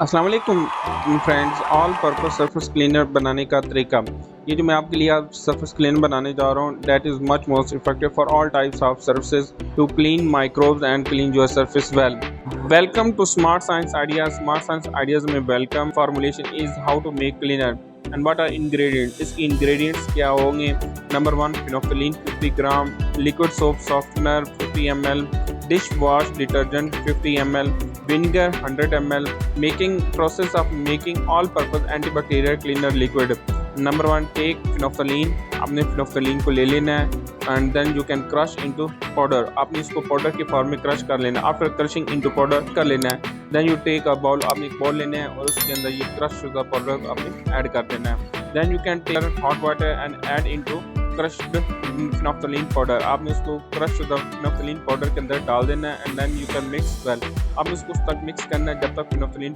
अस्सलाम वालेकुम friends. All purpose surface cleaner बनाने का तरीका, ये जो मैं आपके लिए आज सरफेस क्लीनर बनाने जा रहा हूँ, that is much most effective for all types of surfaces to clean microbes and clean your surface well. Welcome to smart science ideas. Smart science ideas में welcome formulation is how to make cleaner and what are ingredients. इसके ingredients क्या होंगे? Number 1 फिनोफिलीन 50 gram, liquid soap softener 50 ml, dishwash detergent 50 ml, vinegar 100 ml. Making process of making all purpose antibacterial cleaner liquid. Number 1, take phenolphthalein. आपने phenolphthalein को ले लेना है and then you can crush into powder. आपने इसको powder के form में crush कर लेना है। After crushing into powder कर लेना है, then you take a bowl. आपने एक बाउल लेना है और उसके अंदर ये क्रश शुदा पाउडर आपने ऐड कर देना है। Then you can take hot water and add into crushed phenolphthalein powder. आपने उसको क्रश शुदा फिनोफ्थलीन पाउडर के अंदर डाल देना है and then you can mix well. आपने उसको उस तक मिक्स करना है जब तक फिनोफ्थलीन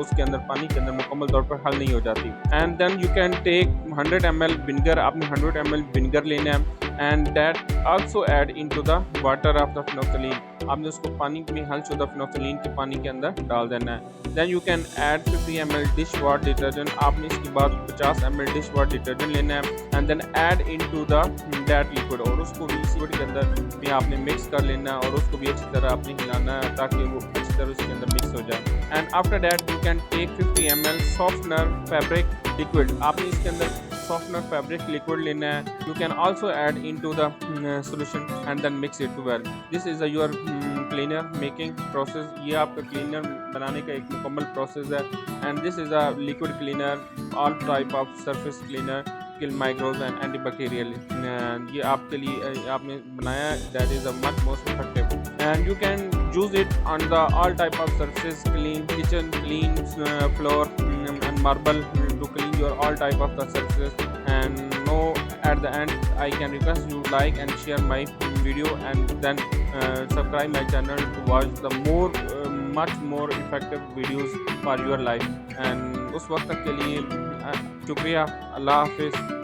उसके अंदर पानी के अंदर मुकम्मल तौर पर हल नहीं हो जाती। And then you can take 100 ml vinegar. आपने 100 ml विनेगर लेना है and that also add into the water of the phenolphthalein. आपने उसको पानी में हल शुदा फिनोफ्थलीन के पानी के अंदर डाल देना है। Then you can add 50 ml dishwash detergent. आपने इसके बाद 50 ml डिशवॉश डिटर्जेंट लेना है and then add into the that liquid, और उसको भी इस लिक्विड के अंदर भी आपने मिक्स कर लेना है और उसको भी अच्छी तरह आपने हिलाना है ताकि वो अच्छी तरह उसके अंदर मिक्स हो जाए। And after that you can take 50 ml softener fabric liquid. आपने इसके अंदर सॉफ्टनर फैब्रिक लिक्विड लेना है। You can also add into the solution and then mix it well. This is your cleaner making process. ये आपका cleaner बनाने का एक मुकम्मल प्रोसेस है and this is a liquid cleaner, all type of surface cleaner kill microbes and antibacterial. ये आपके लिए आपने बनाया है, that is a much most effective and you can use it on the all type of surface, clean kitchen, clean floor and marble to clean your all type of the surfaces. And no, at the end I can request you like and share my video and then subscribe my channel to watch the more much more effective videos for your life. And उस वक्त तक के लिए शुक्रिया। अल्लाह हाफिज़।